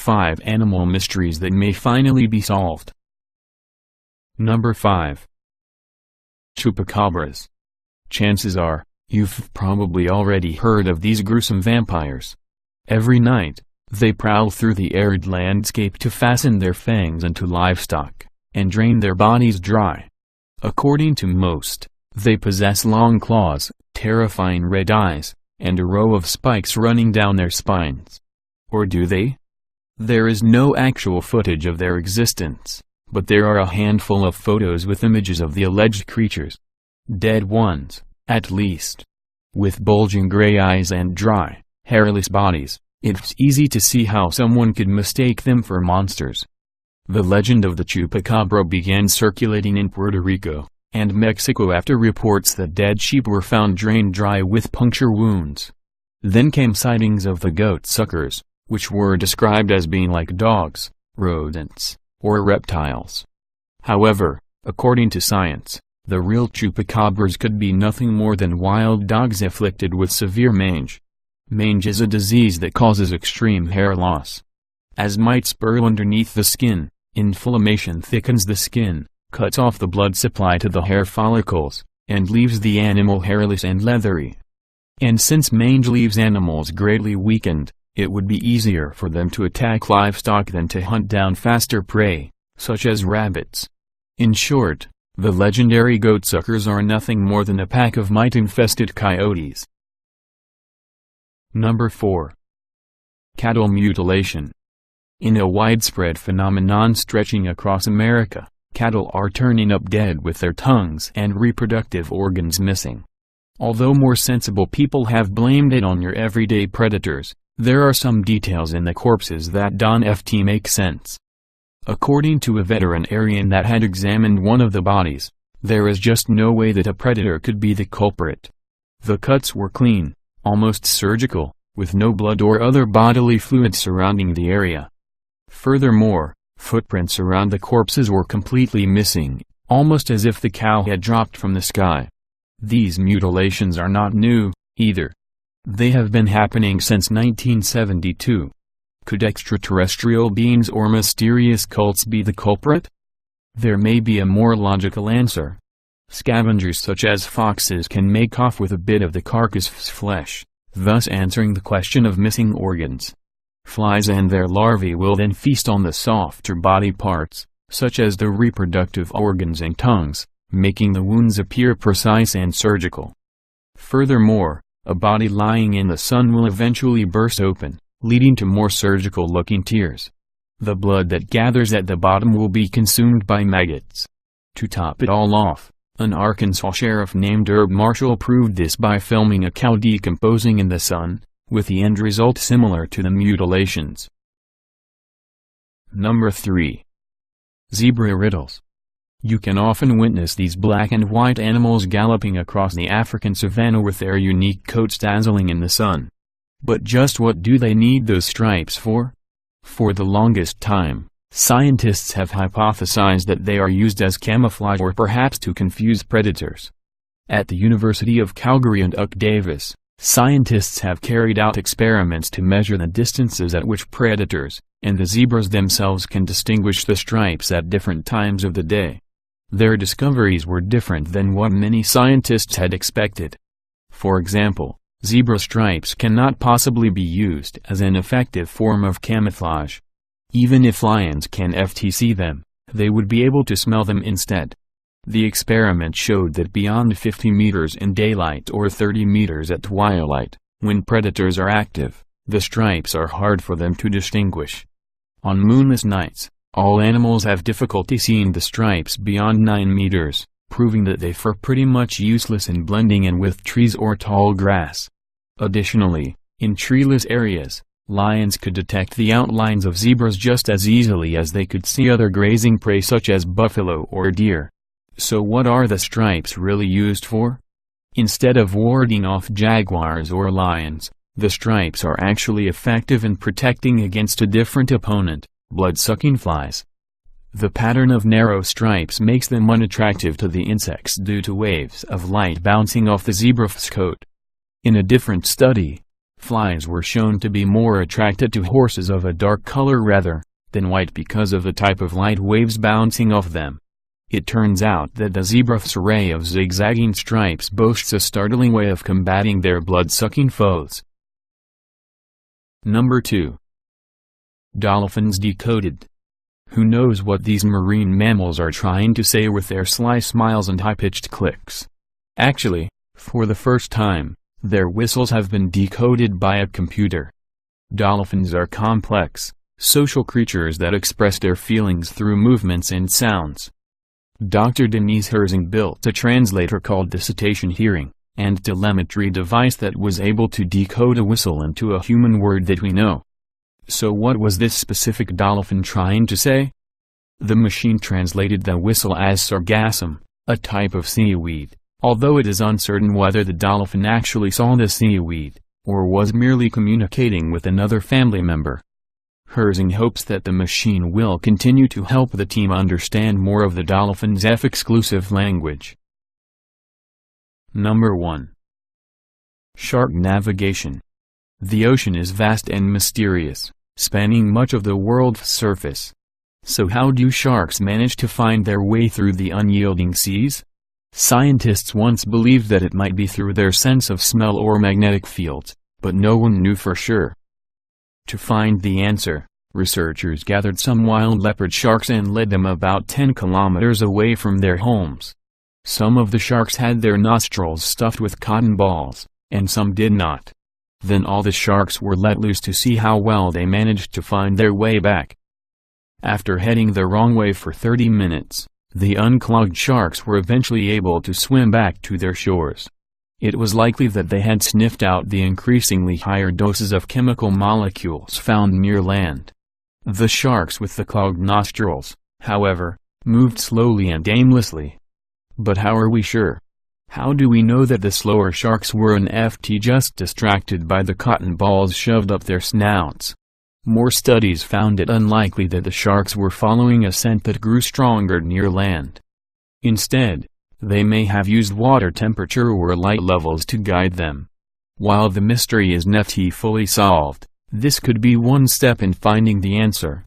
5 animal mysteries that may finally be solved. Number 5. Chupacabras. Chances are, you've probably already heard of these gruesome vampires. Every night, they prowl through the arid landscape to fasten their fangs into livestock, and drain their bodies dry. According to most, they possess long claws, terrifying red eyes, and a row of spikes running down their spines. Or do they? There is no actual footage of their existence, but there are a handful of photos with images of the alleged creatures. Dead ones, at least. With bulging gray eyes and dry, hairless bodies, it's easy to see how someone could mistake them for monsters. The legend of the Chupacabra began circulating in Puerto Rico and Mexico after reports that dead sheep were found drained dry with puncture wounds. Then came sightings of the goat suckers, which were described as being like dogs, rodents, or reptiles. However, according to science, the real chupacabras could be nothing more than wild dogs afflicted with severe mange. Mange is a disease that causes extreme hair loss. As mites burrow underneath the skin, inflammation thickens the skin, cuts off the blood supply to the hair follicles, and leaves the animal hairless and leathery. And since mange leaves animals greatly weakened, it would be easier for them to attack livestock than to hunt down faster prey, such as rabbits. In short, the legendary goatsuckers are nothing more than a pack of mite-infested coyotes. Number 4. Cattle mutilation. In a widespread phenomenon stretching across America, cattle are turning up dead with their tongues and reproductive organs missing. Although more sensible people have blamed it on your everyday predators, there are some details in the corpses that don't make sense. According to a veterinarian that had examined one of the bodies, there is just no way that a predator could be the culprit. The cuts were clean, almost surgical, with no blood or other bodily fluid surrounding the area. Furthermore, footprints around the corpses were completely missing, almost as if the cow had dropped from the sky. These mutilations are not new, either. They have been happening since 1972. Could extraterrestrial beings or mysterious cults be the culprit? There may be a more logical answer. Scavengers such as foxes can make off with a bit of the carcass's flesh, thus answering the question of missing organs. Flies and their larvae will then feast on the softer body parts, such as the reproductive organs and tongues, making the wounds appear precise and surgical. Furthermore, a body lying in the sun will eventually burst open, leading to more surgical-looking tears. The blood that gathers at the bottom will be consumed by maggots. To top it all off, an Arkansas sheriff named Herb Marshall proved this by filming a cow decomposing in the sun, with the end result similar to the mutilations. Number 3. Zebra riddles. You can often witness these black and white animals galloping across the African savanna with their unique coats dazzling in the sun. But just what do they need those stripes for? For the longest time, scientists have hypothesized that they are used as camouflage or perhaps to confuse predators. At the University of Calgary and UC Davis, scientists have carried out experiments to measure the distances at which predators, and the zebras themselves can distinguish the stripes at different times of the day. Their discoveries were different than what many scientists had expected. For example, zebra stripes cannot possibly be used as an effective form of camouflage. Even if lions can see them, they would be able to smell them instead. The experiment showed that beyond 50 meters in daylight or 30 meters at twilight, when predators are active, the stripes are hard for them to distinguish. On moonless nights, all animals have difficulty seeing the stripes beyond 9 meters, proving that they are pretty much useless in blending in with trees or tall grass. Additionally, in treeless areas, lions could detect the outlines of zebras just as easily as they could see other grazing prey such as buffalo or deer. So what are the stripes really used for? Instead of warding off jaguars or lions, the stripes are actually effective in protecting against a different opponent, blood-sucking flies. The pattern of narrow stripes makes them unattractive to the insects due to waves of light bouncing off the zebra's coat. In a different study, Flies were shown to be more attracted to horses of a dark color rather than white because of the type of light waves bouncing off them. It turns out that the zebra's array of zigzagging stripes boasts a startling way of combating their blood-sucking foes. Number 2. Dolphins decoded. Who knows what these marine mammals are trying to say with their sly smiles and high-pitched clicks? Actually, for the first time, their whistles have been decoded by a computer. Dolphins are complex, social creatures that express their feelings through movements and sounds. Dr. Denise Herzing built a translator called the cetacean hearing and telemetry device that was able to decode a whistle into a human word that we know. So what was this specific dolphin trying to say? The machine translated the whistle as sargassum, a type of seaweed, although it is uncertain whether the dolphin actually saw the seaweed, or was merely communicating with another family member. Herzing hopes that the machine will continue to help the team understand more of the dolphin's exclusive language. Number 1. Shark navigation. The ocean is vast and mysterious, spanning much of the world's surface. So how do sharks manage to find their way through the unyielding seas? Scientists once believed that it might be through their sense of smell or magnetic fields, but no one knew for sure. To find the answer, researchers gathered some wild leopard sharks and led them about 10 kilometers away from their homes. Some of the sharks had their nostrils stuffed with cotton balls, and some did not. Then all the sharks were let loose to see how well they managed to find their way back. After heading the wrong way for 30 minutes, the unclogged sharks were eventually able to swim back to their shores. It was likely that they had sniffed out the increasingly higher doses of chemical molecules found near land. The sharks with the clogged nostrils, however, moved slowly and aimlessly. But how are we sure? How do we know that the slower sharks were just distracted by the cotton balls shoved up their snouts? More studies found it unlikely that the sharks were following a scent that grew stronger near land. Instead, they may have used water temperature or light levels to guide them. While the mystery is not fully solved, this could be one step in finding the answer.